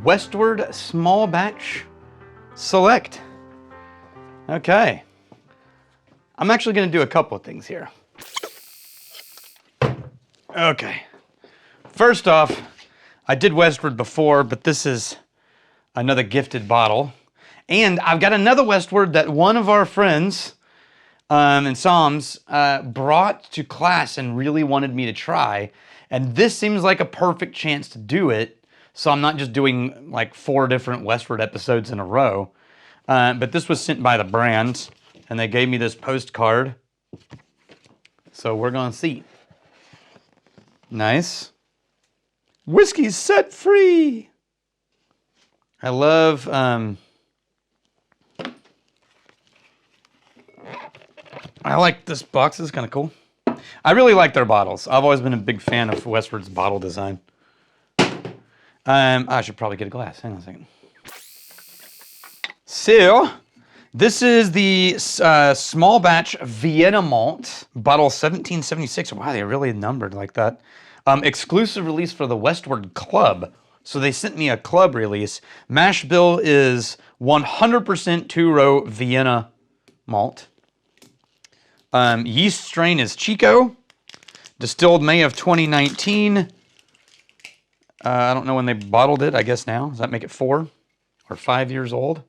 Westward Small Batch Select. Okay. I'm actually going to do a couple of things here. Okay. First off, I did Westward before, but this is another gifted bottle. And I've got another Westward that one of our friends in Psalms brought to class and really wanted me to try. And this seems like a perfect chance to do it. So I'm not just doing like 4 different Westward episodes in a row. But this was sent by the brand, and they gave me this postcard. So we're going to see. Nice. Whiskey set free. I love... I like this box. This is kind of cool. I really like their bottles. I've always been a big fan of Westward's bottle design. I should probably get a glass. Hang on a second. So, this is the small batch Vienna Malt, bottle 1776. Wow, they really numbered like that. Exclusive release for the Westward Club. So they sent me a club release. Mash bill is 100% two-row Vienna Malt. Yeast strain is Chico. Distilled May of 2019. I don't know when they bottled it. I guess now. Does that make it 4 or 5 years old?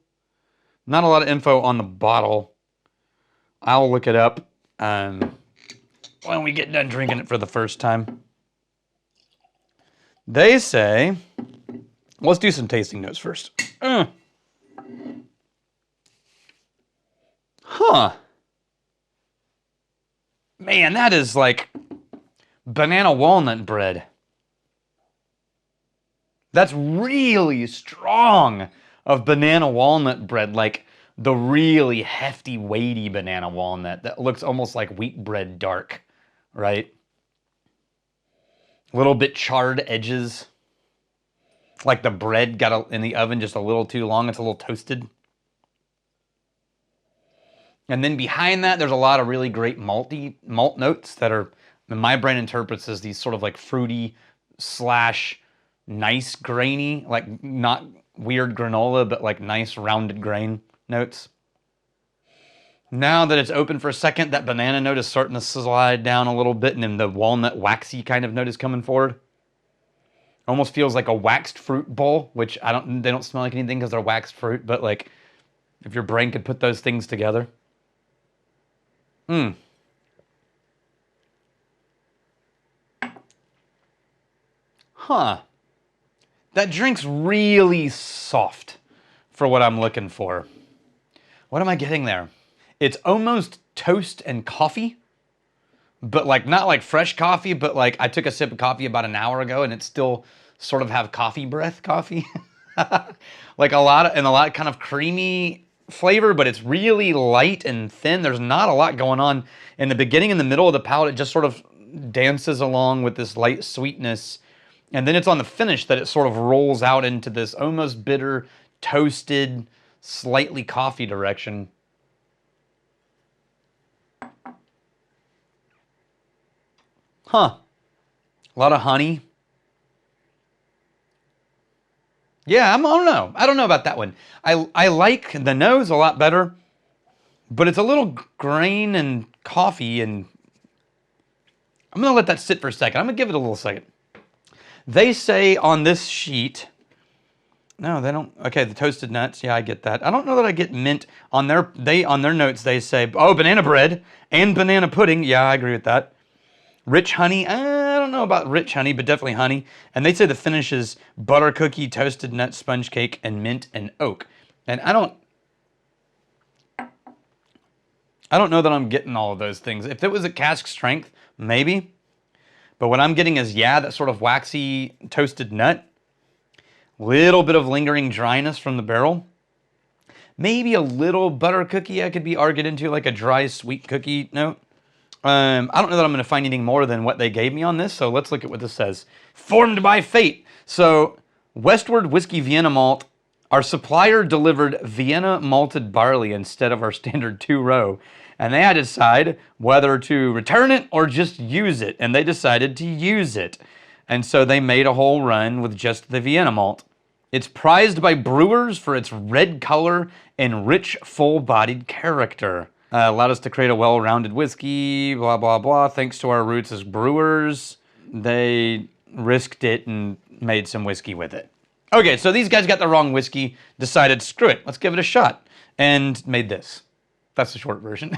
Not a lot of info on the bottle. I'll look it up when we get done drinking it for the first time. They say... Let's do some tasting notes first. Huh. Man, that is like banana walnut bread. That's really strong of banana walnut bread, like the really hefty, weighty banana walnut that looks almost like wheat bread dark, right? A little bit charred edges. Like the bread got in the oven just a little too long. It's a little toasted. And then behind that, there's a lot of really great malt notes that are, my brain interprets as these sort of like fruity / nice grainy, like not weird granola, but like nice rounded grain notes. Now that it's open for a second, that banana note is starting to slide down a little bit, and then the walnut waxy kind of note is coming forward. Almost feels like a waxed fruit bowl, which they don't smell like anything because they're waxed fruit, but like if your brain could put those things together. Huh. That drink's really soft for what I'm looking for. What am I getting there? It's almost toast and coffee, but like not like fresh coffee, but like I took a sip of coffee about an hour ago and it still sort of have coffee breath coffee. Like a lot kind of creamy flavor, but it's really light and thin. There's not a lot going on in the beginning and the middle of the palate. It just sort of dances along with this light sweetness. And then it's on the finish that it sort of rolls out into this almost bitter, toasted, slightly coffee direction. Huh. A lot of honey. Yeah, I don't know. I don't know about that one. I like the nose a lot better, but it's a little grain and coffee, and I'm going to let that sit for a second. I'm going to give it a little second. They say on this sheet, no, they don't. Okay, the toasted nuts. Yeah, I get that. I don't know that I get mint on their notes. They say, oh, banana bread and banana pudding. Yeah, I agree with that. Rich honey. I don't know about rich honey, but definitely honey. And they say the finish is butter cookie, toasted nut, sponge cake, and mint and oak. And I don't know that I'm getting all of those things. If it was at cask strength, maybe. But what I'm getting is, yeah, that sort of waxy toasted nut. Little bit of lingering dryness from the barrel. Maybe a little butter cookie I could be argued into, like a dry sweet cookie note. I don't know that I'm going to find anything more than what they gave me on this, so let's look at what this says. Formed by fate. So, Westward Whiskey Vienna Malt, our supplier delivered Vienna malted barley instead of our standard 2-row. And they had to decide whether to return it or just use it. And they decided to use it. And so they made a whole run with just the Vienna malt. It's prized by brewers for its red color and rich, full-bodied character. Allowed us to create a well-rounded whiskey, blah, blah, blah. Thanks to our roots as brewers, they risked it and made some whiskey with it. Okay, so these guys got the wrong whiskey, decided, screw it, let's give it a shot, and made this. That's the short version.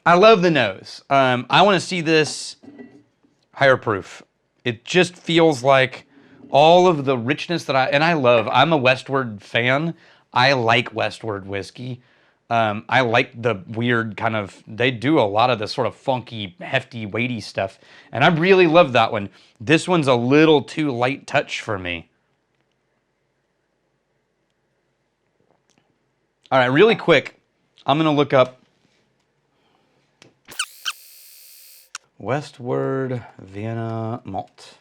I love the nose. I want to see this higher proof. It just feels like all of the richness that I'm a Westward fan. I like Westward whiskey. I like the weird kind of, they do a lot of the sort of funky, hefty, weighty stuff. And I really love that one. This one's a little too light touch for me. All right, really quick, I'm going to look up Westward Vienna Malt.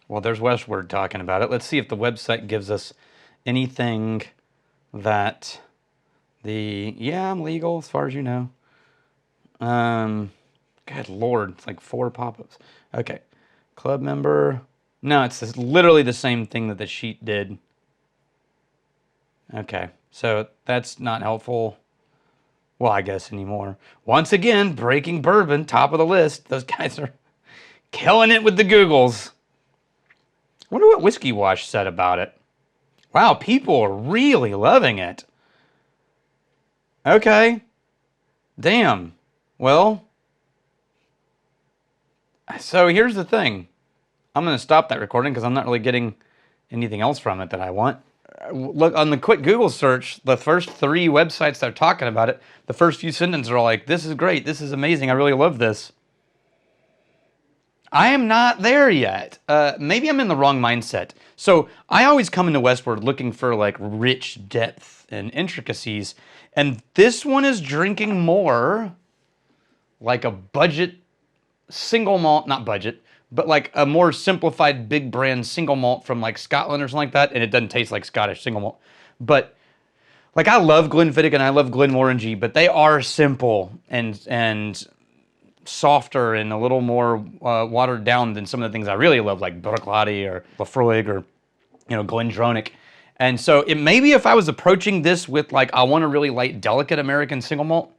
Well, there's Westward talking about it. Let's see if the website gives us anything that yeah, I'm legal as far as you know. Good Lord, it's like 4 pop-ups. Okay, club member. No, it's literally the same thing that the sheet did. Okay, so that's not helpful. Well, I guess anymore. Once again, Breaking Bourbon, top of the list. Those guys are killing it with the Googles. I wonder what Whiskey Wash said about it. Wow, people are really loving it. Okay. Damn. Well, so here's the thing. I'm going to stop that recording because I'm not really getting anything else from it that I want. Look, on the quick Google search, the first 3 websites that are talking about it, the first few sentences are all like, this is great, this is amazing, I really love this. I am not there yet. Maybe I'm in the wrong mindset. So I always come into Westward looking for like rich depth and intricacies, and this one is drinking more like a budget single malt, not budget, but like a more simplified big brand single malt from like Scotland or something like that, and it doesn't taste like Scottish single malt. But like I love Glenfiddich and I love Glenmorangie, but they are simple and softer and a little more watered down than some of the things I really love, like Bruichladdich or Laphroaig or Glendronach. And so it maybe if I was approaching this with like I want a really light, delicate American single malt,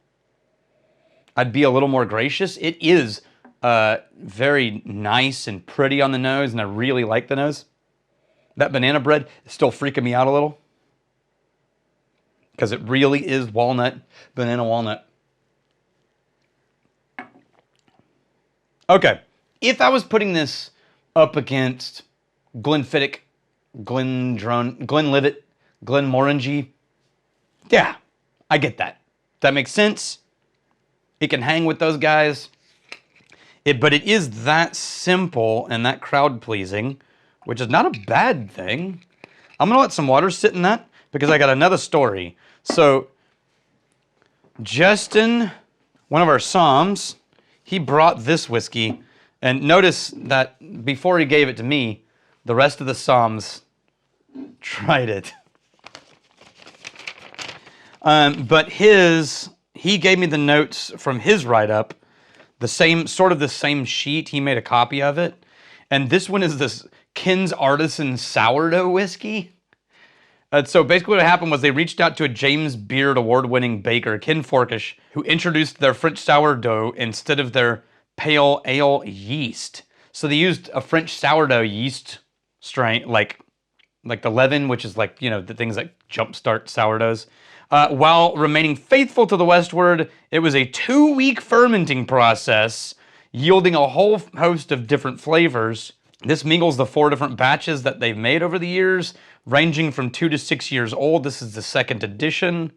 I'd be a little more gracious. It is very nice and pretty on the nose, and I really like the nose. That banana bread is still freaking me out a little because it really is walnut, banana walnut. Okay, if I was putting this up against Glenfiddich, Glenlivet, Glenmorangie, yeah, I get that. That makes sense. It can hang with those guys. But it is that simple and that crowd-pleasing, which is not a bad thing. I'm going to let some water sit in that because I got another story. So, Justin, one of our Psalms, he brought this whiskey. And notice that before he gave it to me, the rest of the Psalms tried it. But he gave me the notes from his write-up, the same sheet. He made a copy of it. And this one is this Ken's Artisan Sourdough whiskey. So basically what happened was they reached out to a James Beard award-winning baker, Ken Forkish, who introduced their French sourdough instead of their pale ale yeast. So they used a French sourdough yeast strain, like the leaven, which is like, the things that jumpstart sourdoughs. While remaining faithful to the Westward, it was a 2-week fermenting process, yielding a whole host of different flavors. This mingles the 4 different batches that they've made over the years, ranging from 2 to 6 years old. This is the 2nd edition.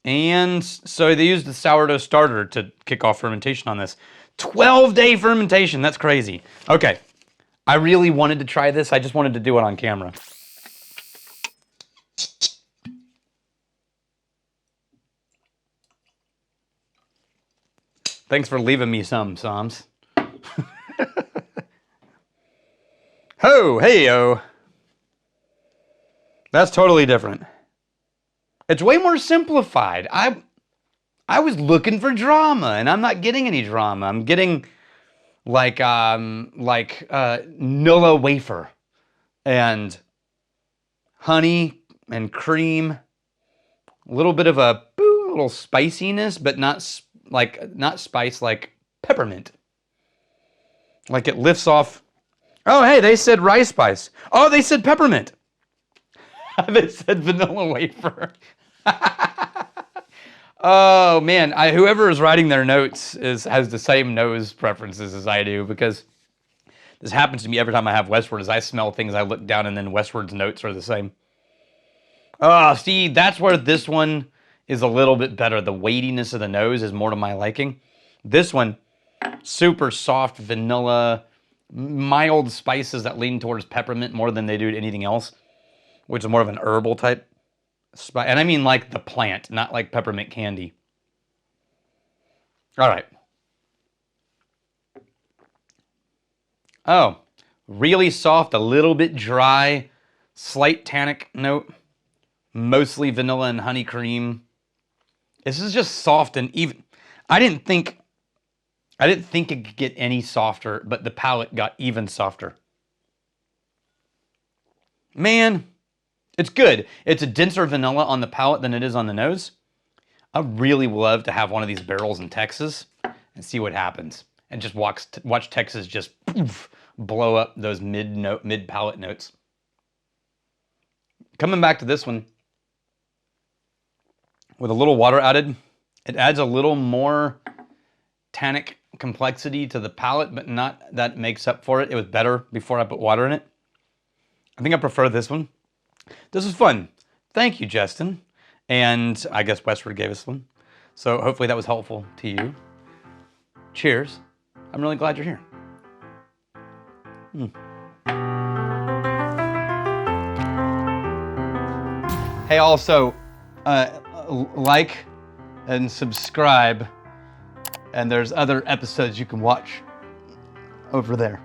And so they used the sourdough starter to kick off fermentation on this. 12-day fermentation, that's crazy. Okay, I really wanted to try this. I just wanted to do it on camera. Thanks for leaving me some, Psalms. Ho, hey-o. That's totally different. It's way more simplified. I was looking for drama, and I'm not getting any drama. I'm getting like Nilla wafer and honey and cream. A little bit of a little spiciness, but not spice like peppermint. Like it lifts off. Oh, hey, they said rice spice. Oh, they said peppermint. They said vanilla wafer. Oh man, whoever is writing their notes has the same nose preferences as I do, because this happens to me every time I have Westward. As I smell things, I look down and then Westward's notes are the same. Oh, see, that's where this one is a little bit better. The weightiness of the nose is more to my liking. This one, super soft vanilla, mild spices that lean towards peppermint more than they do to anything else, which is more of an herbal type spice. And I mean like the plant, not like peppermint candy. All right. Oh, really soft, a little bit dry, slight tannic note, mostly vanilla and honey cream. This is just soft and even. I didn't think it could get any softer, but the palate got even softer. Man, it's good. It's a denser vanilla on the palate than it is on the nose. I really would love to have one of these barrels in Texas and see what happens. And just watch Texas just poof, blow up those mid palate notes. Coming back to this one, with a little water added, it adds a little more tannic complexity to the palate, but not that makes up for it. It was better before I put water in it. I think I prefer this one. This was fun. Thank you, Justin. And I guess Westward gave us one. So hopefully that was helpful to you. Cheers. I'm really glad you're here. Hey, also, like and subscribe, and there's other episodes you can watch over there.